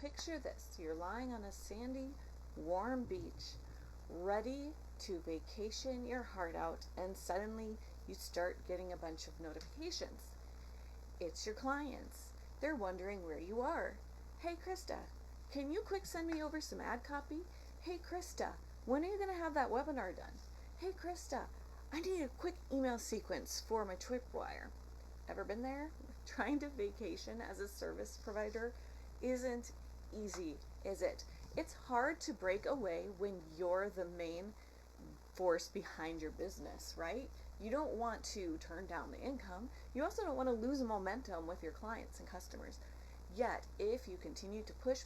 picture this. You're lying on a sandy, warm beach, ready to vacation your heart out, and suddenly you start getting a bunch of notifications. It's your clients. They're wondering where you are. Hey Christa, can you quick send me over some ad copy? Hey Christa, when are you going to have that webinar done? Hey Christa, I need a quick email sequence for my tripwire. Ever been there? Trying to vacation as a service provider isn't easy, is it? It's hard to break away when you're the main force behind your business, right? You don't want to turn down the income. You also don't want to lose momentum with your clients and customers. Yet, if you continue to push,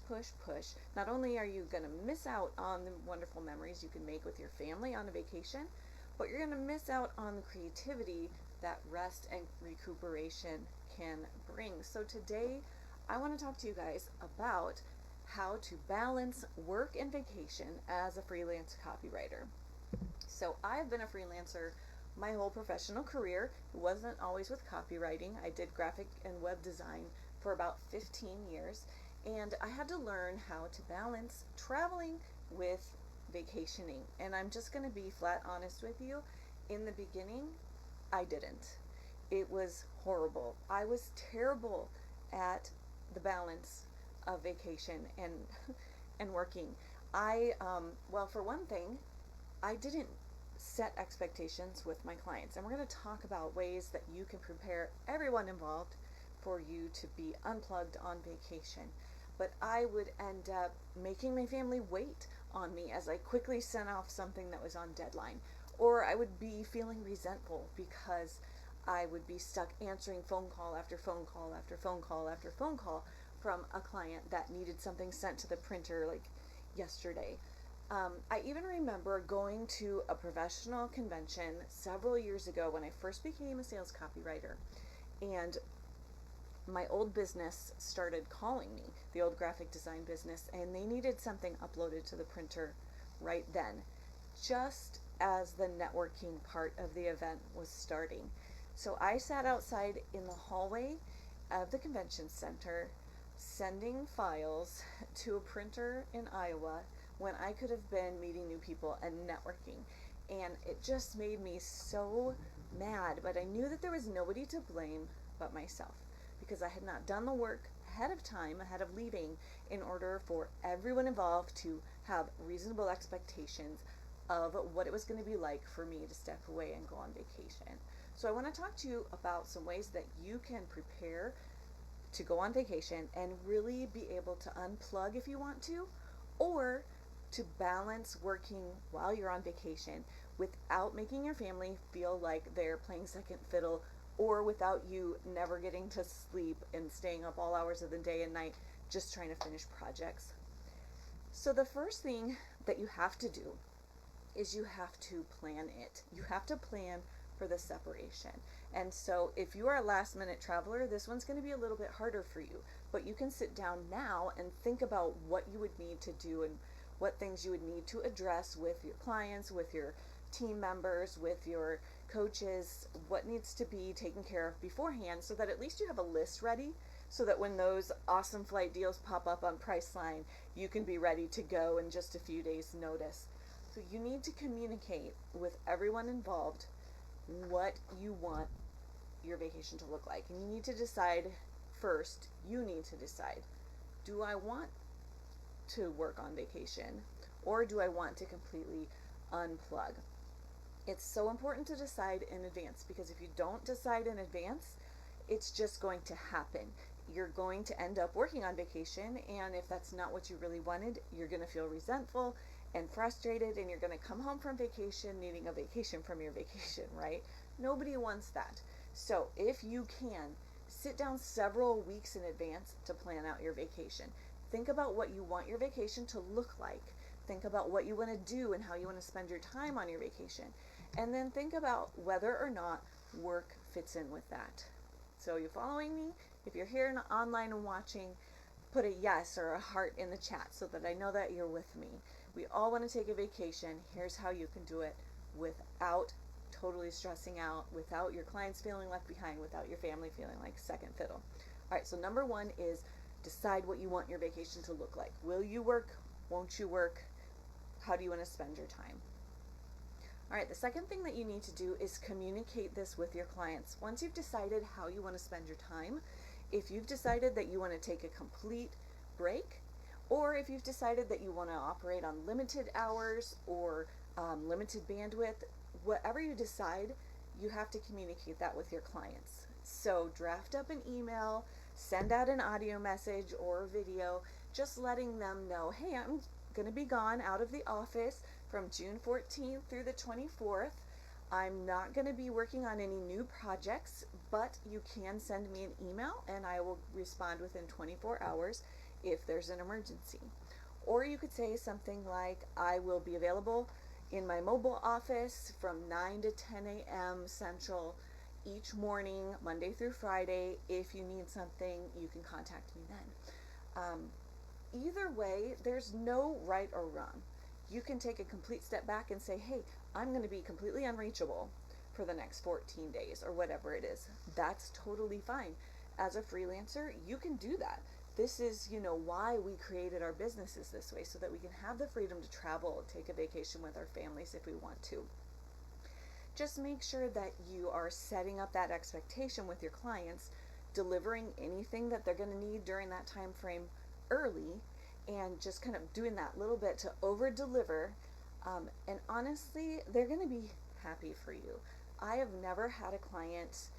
not only are you going to miss out on the wonderful memories you can make with your family on a vacation, but you're going to miss out on the creativity that rest and recuperation can bring. So today, I want to talk to you guys about how to balance work and vacation as a freelance copywriter. So I've been a freelancer my whole professional career. It wasn't always with copywriting. I did graphic and web design for about 15 years, and I had to learn how to balance traveling with vacationing. And I'm just going to be flat honest with you. In the beginning, I didn't. It was horrible. I was terrible at the balance of vacation and working. Well, for one thing, I didn't set expectations with my clients. And we're going to talk about ways that you can prepare everyone involved for you to be unplugged on vacation. But I would end up making my family wait on me as I quickly sent off something that was on deadline. Or I would be feeling resentful because I would be stuck answering phone call after phone call after phone call after phone call from a client that needed something sent to the printer like yesterday. I even remember going to a professional convention several years ago when I first became a sales copywriter, and my old business started calling me, the old graphic design business, and they needed something uploaded to the printer right then, just as the networking part of the event was starting. So I sat outside in the hallway of the convention center sending files to a printer in Iowa when I could have been meeting new people and networking. And it just made me so mad, but I knew that there was nobody to blame but myself, because I had not done the work ahead of time, ahead of leaving, in order for everyone involved to have reasonable expectations of what it was going to be like for me to step away and go on vacation. So I want to talk to you about some ways that you can prepare to go on vacation and really be able to unplug if you want to, or to balance working while you're on vacation without making your family feel like they're playing second fiddle, or without you never getting to sleep and staying up all hours of the day and night just trying to finish projects. So the first thing that you have to do is you have to plan it. You have to plan for the separation. And so if you are a last minute traveler, this one's going to be a little bit harder for you, but you can sit down now and think about what you would need to do and what things you would need to address with your clients, with your team members, with your coaches, what needs to be taken care of beforehand, so that at least you have a list ready, so that when those awesome flight deals pop up on Priceline, you can be ready to go in just a few days' notice. So you need to communicate with everyone involved what you want your vacation to look like. And you need to decide first, do I want to work on vacation, or do I want to completely unplug? It's so important to decide in advance, because if you don't decide in advance, it's just going to happen. You're going to end up working on vacation, and if that's not what you really wanted, you're going to feel resentful and frustrated, and you're going to come home from vacation needing a vacation from your vacation, right? Nobody wants that. So if you can, sit down several weeks in advance to plan out your vacation. Think about what you want your vacation to look like. Think about what you want to do and how you want to spend your time on your vacation. And then think about whether or not work fits in with that. So are you following me? If you're here online and watching, put a yes or a heart in the chat so that I know that you're with me. We all want to take a vacation. Here's how you can do it without totally stressing out, without your clients feeling left behind, without your family feeling like second fiddle. All right, so number one is Decide what you want your vacation to look like. Will you work? Won't you work? How do you want to spend your time? All right, the second thing that you need to do is communicate this with your clients. Once you've decided how you want to spend your time, if you've decided that you want to take a complete break, or if you've decided that you want to operate on limited hours or limited bandwidth, whatever you decide, you have to communicate that with your clients. So draft up an email, send out an audio message or a video, just letting them know, hey, I'm going to be gone out of the office from June 14th through the 24th. I'm not going to be working on any new projects, but you can send me an email and I will respond within 24 hours if there's an emergency. Or you could say something like, I will be available in my mobile office from 9 to 10 a.m. Central each morning, Monday through Friday. If you need something, you can contact me then. Either way, there's no right or wrong. You can take a complete step back and say, hey, I'm going to be completely unreachable for the next 14 days or whatever it is. That's totally fine. As a freelancer, you can do that. This is, why we created our businesses this way, so that we can have the freedom to travel, take a vacation with our families if we want to. Just make sure that you are setting up that expectation with your clients, delivering anything that they're going to need during that time frame early, and just kind of doing that little bit to over deliver. And honestly, they're going to be happy for you. I have never had a client,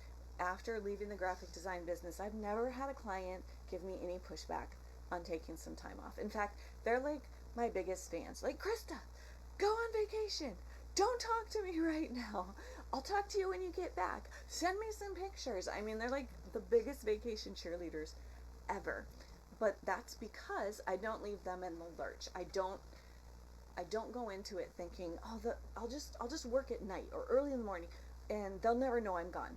after leaving the graphic design business, I've never had a client give me any pushback on taking some time off. In fact, they're like my biggest fans. Like, Christa, go on vacation. Don't talk to me right now. I'll talk to you when you get back. Send me some pictures. I mean, they're like the biggest vacation cheerleaders ever. But that's because I don't leave them in the lurch. I don't go into it thinking, I'll just work at night or early in the morning and they'll never know I'm gone.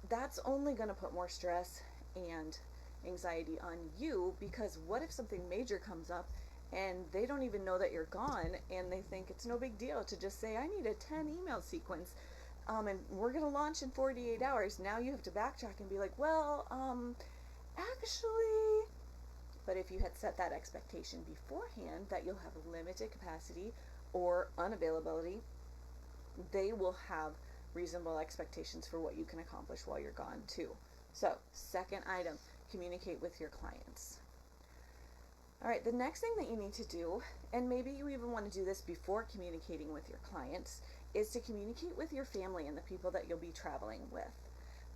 That's only going to put more stress and anxiety on you, because what if something major comes up and they don't even know that you're gone, and they think it's no big deal to just say, I need a 10 email sequence, and we're going to launch in 48 hours. Now you have to backtrack and be like, well, actually. But if you had set that expectation beforehand that you'll have limited capacity or unavailability, they will have reasonable expectations for what you can accomplish while you're gone too. So, second item, communicate with your clients. All right, the next thing that you need to do, and maybe you even want to do this before communicating with your clients, is to communicate with your family and the people that you'll be traveling with.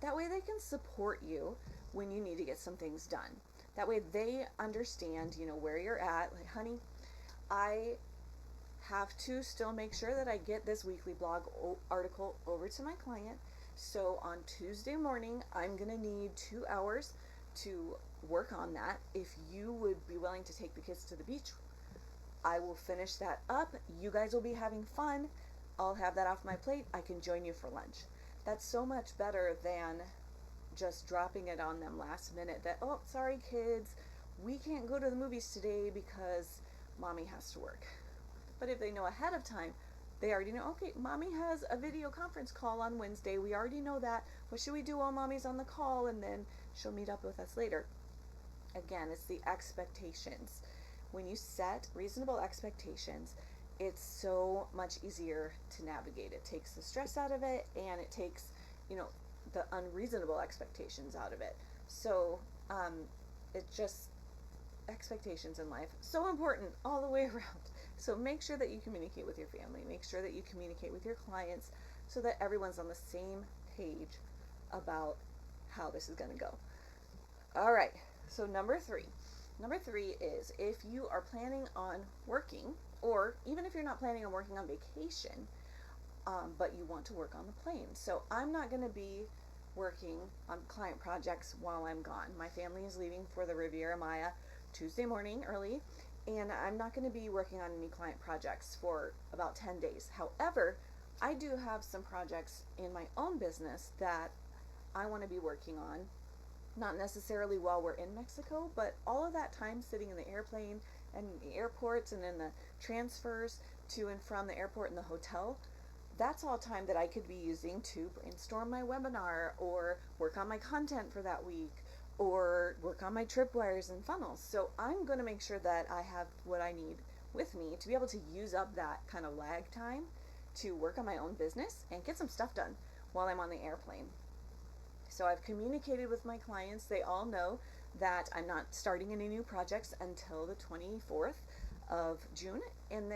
That way they can support you when you need to get some things done. That way they understand, where you're at. Like, honey, I have to still make sure that I get this weekly blog article over to my client. So on Tuesday morning, I'm going to need 2 hours to work on that. If you would be willing to take the kids to the beach, I will finish that up. You guys will be having fun. I'll have that off my plate. I can join you for lunch. That's so much better than just dropping it on them last minute that, oh, sorry kids, we can't go to the movies today because mommy has to work. But if they know ahead of time, they already know, okay, mommy has a video conference call on Wednesday. We already know that. What should we do while mommy's on the call? And then she'll meet up with us later. Again, it's the expectations. When you set reasonable expectations, it's so much easier to navigate. It takes the stress out of it, and it takes, the unreasonable expectations out of it. So it's just expectations in life, so important all the way around. So make sure that you communicate with your family. Make sure that you communicate with your clients so that everyone's on the same page about how this is going to go. All right, so number three is, if you are planning on working, or even if you're not planning on working on vacation, but you want to work on the plane. So I'm not going to be working on client projects while I'm gone. My family is leaving for the Riviera Maya Tuesday morning early, and I'm not going to be working on any client projects for about 10 days. However, I do have some projects in my own business that I want to be working on, not necessarily while we're in Mexico, but all of that time sitting in the airplane and the airports and then the transfers to and from the airport and the hotel, that's all time that I could be using to brainstorm my webinar or work on my content for that week or work on my tripwires and funnels. So I'm going to make sure that I have what I need with me to be able to use up that kind of lag time to work on my own business and get some stuff done while I'm on the airplane. So I've communicated with my clients. They all know that I'm not starting any new projects until the 24th of June, and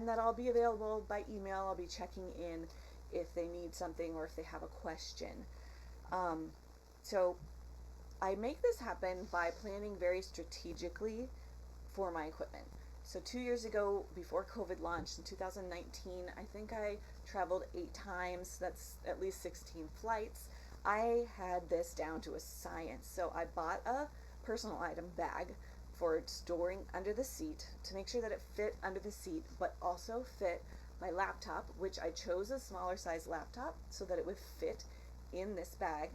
that I'll be available by email. I'll be checking in if they need something or if they have a question. So I make this happen by planning very strategically for my equipment. So 2 years ago, before COVID launched in 2019, I think I traveled 8 times. That's at least 16 flights. I had this down to a science. So I bought a personal item bag for storing under the seat to make sure that it fit under the seat, but also fit my laptop, which I chose a smaller size laptop so that it would fit in this bag.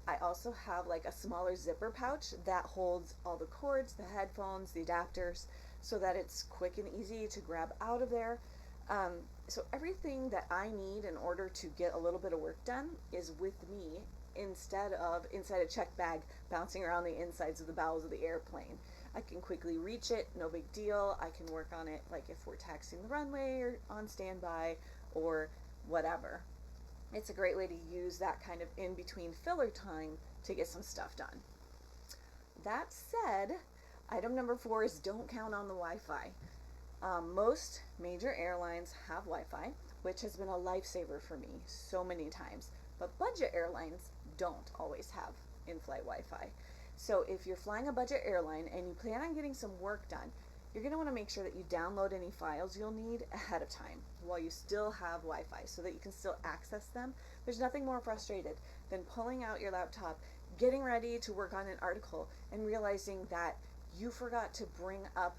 I also have like a smaller zipper pouch that holds all the cords, the headphones, the adapters, so that it's quick and easy to grab out of there. So everything that I need in order to get a little bit of work done is with me instead of inside a check bag bouncing around the insides of the bowels of the airplane. I can quickly reach it, no big deal. I can work on it like if we're taxiing the runway or on standby or whatever. It's a great way to use that kind of in-between filler time to get some stuff done. That said, item number 4 is don't count on the Wi-Fi. Most major airlines have Wi-Fi, which has been a lifesaver for me so many times, but budget airlines don't always have in-flight Wi-Fi. So if you're flying a budget airline and you plan on getting some work done, you're going to want to make sure that you download any files you'll need ahead of time while you still have Wi-Fi so that you can still access them. There's nothing more frustrated than pulling out your laptop, getting ready to work on an article, and realizing that you forgot to bring up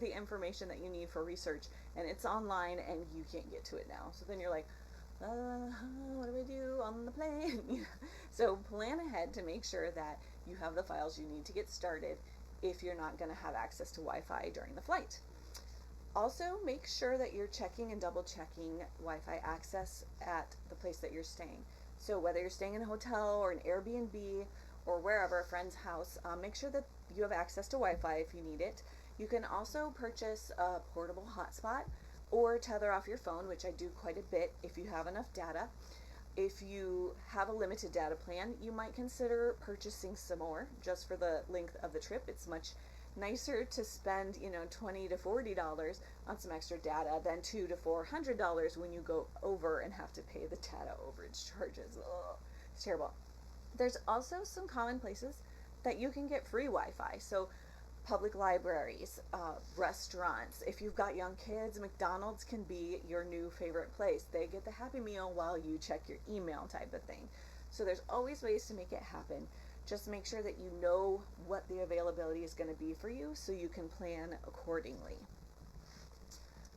the information that you need for research, and it's online and you can't get to it now. So then you're like, what do I do on the plane? So plan ahead to make sure that you have the files you need to get started if you're not going to have access to Wi-Fi during the flight. Also, make sure that you're checking and double checking Wi-Fi access at the place that you're staying. So whether you're staying in a hotel or an Airbnb or wherever, a friend's house, make sure that you have access to Wi-Fi if you need it. You can also purchase a portable hotspot or tether off your phone, which I do quite a bit if you have enough data. If you have a limited data plan, you might consider purchasing some more just for the length of the trip. It's much nicer to spend, $20 to $40 on some extra data than $200 to $400 when you go over and have to pay the data overage charges. Ugh, it's terrible. There's also some common places that you can get free Wi-Fi. So public libraries, restaurants. If you've got young kids, McDonald's can be your new favorite place. They get the Happy Meal while you check your email type of thing. So there's always ways to make it happen. Just make sure that you know what the availability is going to be for you so you can plan accordingly.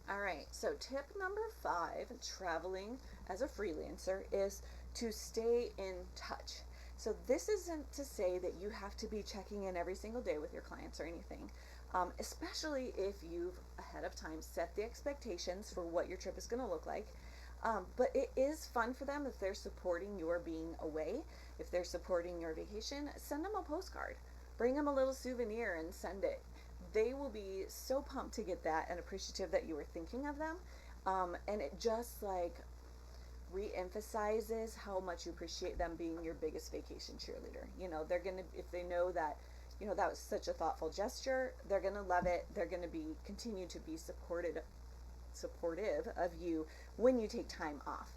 All right, so tip number 5, traveling as a freelancer, is to stay in touch. So this isn't to say that you have to be checking in every single day with your clients or anything, especially if you've ahead of time set the expectations for what your trip is going to look like. But it is fun for them if they're supporting your being away, if they're supporting your vacation. Send them a postcard, bring them a little souvenir and send it. They will be so pumped to get that and appreciative that you were thinking of them. And it just re-emphasizes how much you appreciate them being your biggest vacation cheerleader. They're going to, if they know that, that was such a thoughtful gesture, they're going to love it. They're going to continue to be supportive of you when you take time off.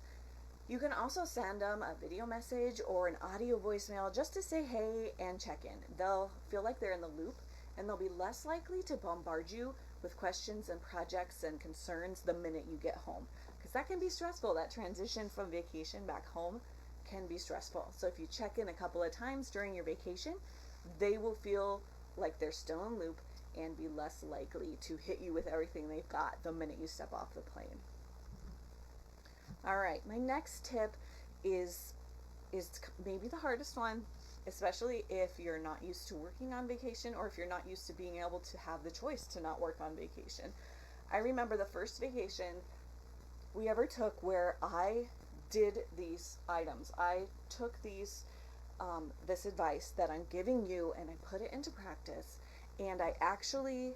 You can also send them a video message or an audio voicemail just to say hey and check in. They'll feel like they're in the loop, and they'll be less likely to bombard you with questions and projects and concerns the minute you get home. Because that can be stressful. That transition from vacation back home can be stressful. So if you check in a couple of times during your vacation, they will feel like they're still in loop and be less likely to hit you with everything they've got the minute you step off the plane. All right, my next tip is maybe the hardest one, especially if you're not used to working on vacation or if you're not used to being able to have the choice to not work on vacation. I remember the first vacation we ever took where I did these items. I took these this advice that I'm giving you, and I put it into practice, and I actually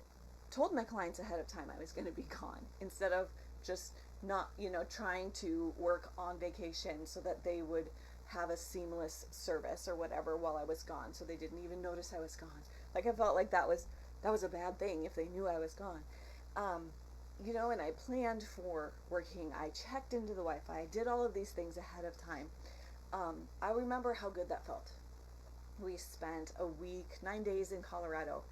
told my clients ahead of time I was going to be gone, instead of just not, trying to work on vacation so that they would have a seamless service or whatever while I was gone, so they didn't even notice I was gone. Like, I felt like that was a bad thing if they knew I was gone. And I planned for working. I checked into the Wi-Fi. I did all of these things ahead of time. I remember how good that felt. We spent a week, 9 days in Colorado,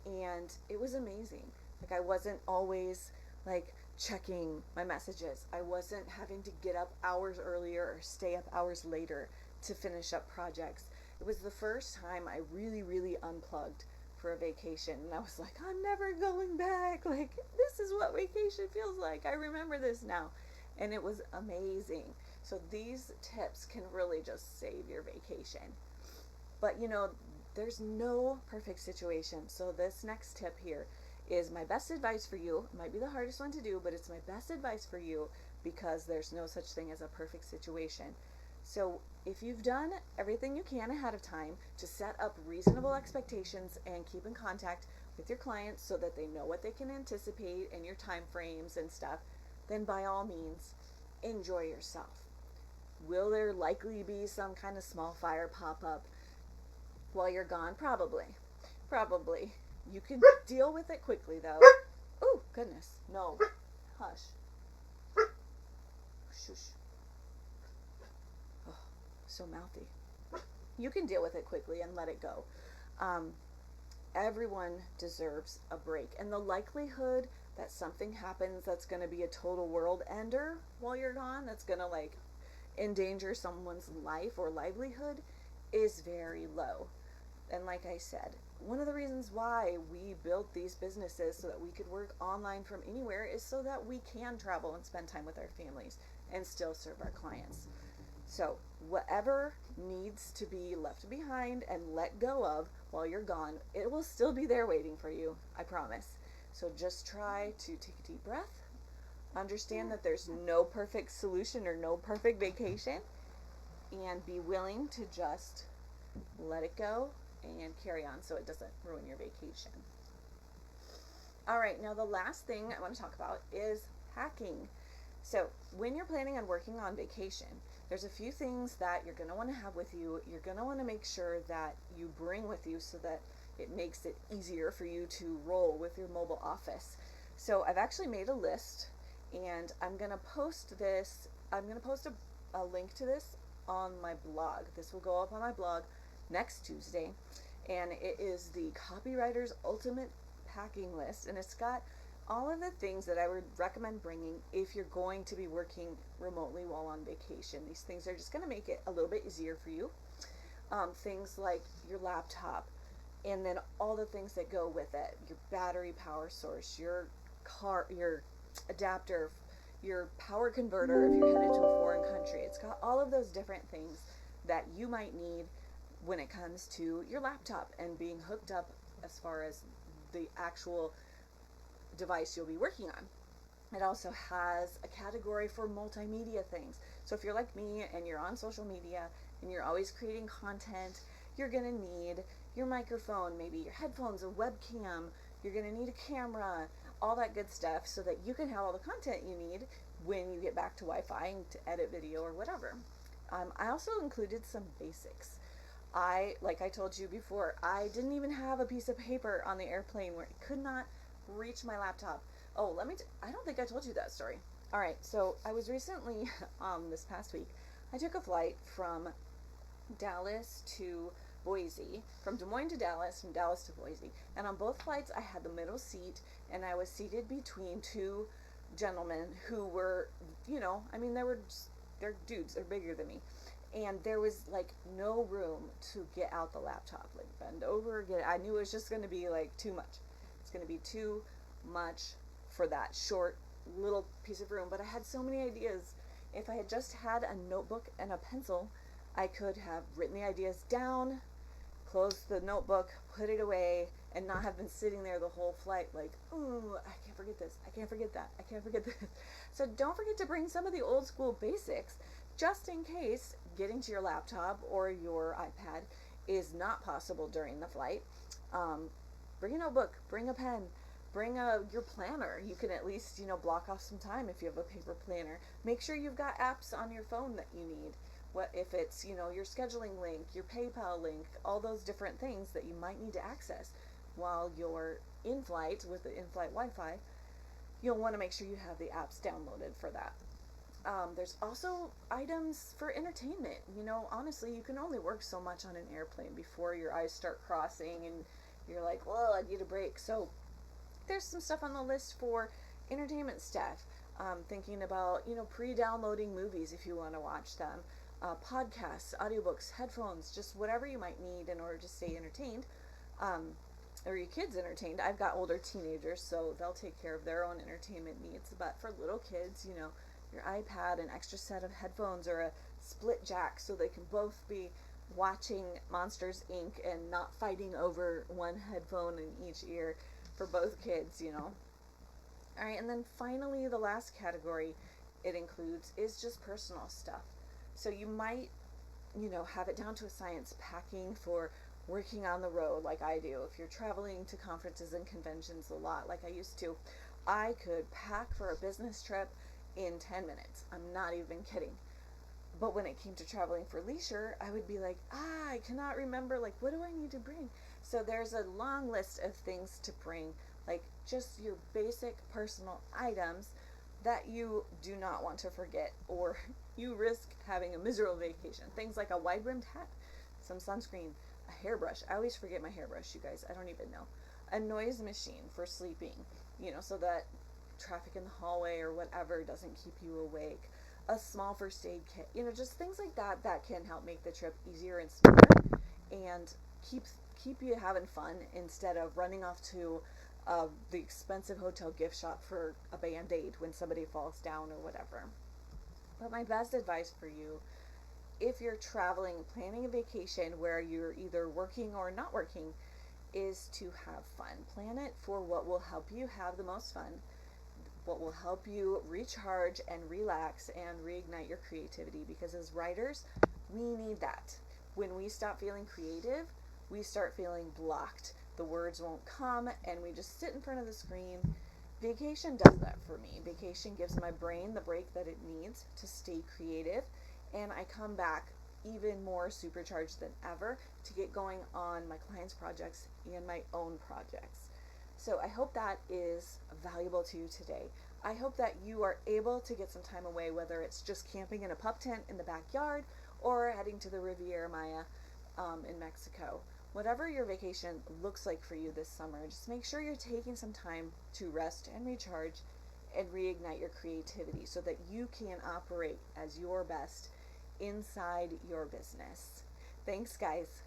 and it was amazing. Like, I wasn't always like checking my messages. I wasn't having to get up hours earlier or stay up hours later to finish up projects. It was the first time I really, really unplugged for a vacation, and I was like, I'm never going back. Like, this is what vacation feels like. I remember this now. And it was amazing. So these tips can really just save your vacation. But there's no perfect situation. So this next tip here is my best advice for you. It might be the hardest one to do, but it's my best advice for you, because there's no such thing as a perfect situation. So if you've done everything you can ahead of time to set up reasonable expectations and keep in contact with your clients so that they know what they can anticipate and your time frames and stuff, then by all means, enjoy yourself. Will there likely be some kind of small fire pop up while you're gone? Probably. You can deal with it quickly, though. Oh, goodness. No. Hush. Shush. Oh, so mouthy. You can deal with it quickly and let it go. Everyone deserves a break. And the likelihood that something happens that's going to be a total world ender while you're gone, that's going to endanger someone's life or livelihood, is very low. And like I said, one of the reasons why we built these businesses so that we could work online from anywhere is so that we can travel and spend time with our families and still serve our clients. So whatever needs to be left behind and let go of while you're gone, it will still be there waiting for you, I promise. So just try to take a deep breath, understand that there's no perfect solution or no perfect vacation, and be willing to just let it go and carry on so it doesn't ruin your vacation. All right, now the last thing I want to talk about is packing. So when you're planning on working on vacation, there's a few things that you're going to want to have with you. You're going to want to make sure that you bring with you so that it makes it easier for you to roll with your mobile office. So I've actually made a list, and I'm going to post this. I'm going to post a link to this on my blog. This will go up on my blog next Tuesday, and it is the Copywriters Ultimate Packing List, and it's got all of the things that I would recommend bringing if you're going to be working remotely while on vacation. These things are just going to make it a little bit easier for you. Things like your laptop, and then all the things that go with it, your battery power source, your adapter, your power converter if you're headed to a foreign country. It's got all of those different things that you might need when it comes to your laptop and being hooked up as far as the actual device you'll be working on. It also has a category for multimedia things. So if you're like me and you're on social media and you're always creating content, you're going to need your microphone, maybe your headphones, a webcam, you're going to need a camera, all that good stuff so that you can have all the content you need when you get back to Wi-Fi and to edit video or whatever. I also included some basics. Like I told you before, I didn't even have a piece of paper on the airplane where I could not reach my laptop. Oh, I don't think I told you that story. All right, so I was recently, this past week, I took a flight from Dallas to Boise, from Des Moines to Dallas, from Dallas to Boise, and on both flights I had the middle seat, and I was seated between two gentlemen who were, they're dudes, they're bigger than me. And there was no room to get out the laptop, bend over, I knew it was just going to be too much. It's going to be too much for that short little piece of room. But I had so many ideas. If I had just had a notebook and a pencil, I could have written the ideas down, closed the notebook, put it away, and not have been sitting there the whole flight ooh, I can't forget this, I can't forget that, I can't forget this. So don't forget to bring some of the old school basics just in case getting to your laptop or your iPad is not possible during the flight. Bring a notebook, bring a pen, bring your planner. You can at least, block off some time if you have a paper planner. Make sure you've got apps on your phone that you need. What if it's, your scheduling link, your PayPal link, all those different things that you might need to access while you're in flight with the in-flight Wi-Fi. You'll want to make sure you have the apps downloaded for that. There's also items for entertainment. Honestly, you can only work so much on an airplane before your eyes start crossing and you're like, well, I need a break. So there's some stuff on the list for entertainment stuff. Thinking about, pre-downloading movies if you want to watch them, podcasts, audiobooks, headphones, just whatever you might need in order to stay entertained, or your kids entertained. I've got older teenagers, so they'll take care of their own entertainment needs. But for little kids, your iPad, an extra set of headphones, or a split jack so they can both be watching Monsters Inc. and not fighting over one headphone in each ear for both kids, All right, and then finally, the last category it includes is just personal stuff. So you might, have it down to a science, packing for working on the road like I do. If you're traveling to conferences and conventions a lot like I used to, I could pack for a business trip in 10 minutes. I'm not even kidding. But when it came to traveling for leisure, I would be like, I cannot remember, what do I need to bring? So there's a long list of things to bring, like just your basic personal items that you do not want to forget, or you risk having a miserable vacation. Things like a wide-brimmed hat, some sunscreen, a hairbrush. I always forget my hairbrush, you guys. I don't even know. A noise machine for sleeping, so that traffic in the hallway or whatever doesn't keep you awake. A small first aid kit, just things like that that can help make the trip easier and smoother and keep you having fun instead of running off to the expensive hotel gift shop for a Band-Aid when somebody falls down or whatever. But my best advice for you, if you're traveling, planning a vacation where you're either working or not working, is to have fun. Plan it for what will help you have the most fun, what will help you recharge and relax and reignite your creativity, because as writers, we need that. When we stop feeling creative, we start feeling blocked. The words won't come and we just sit in front of the screen. Vacation does that for me. Vacation gives my brain the break that it needs to stay creative, and I come back even more supercharged than ever to get going on my clients' projects and my own projects. So I hope that is valuable to you today. I hope that you are able to get some time away, whether it's just camping in a pup tent in the backyard or heading to the Riviera Maya in Mexico. Whatever your vacation looks like for you this summer, just make sure you're taking some time to rest and recharge and reignite your creativity so that you can operate as your best inside your business. Thanks, guys.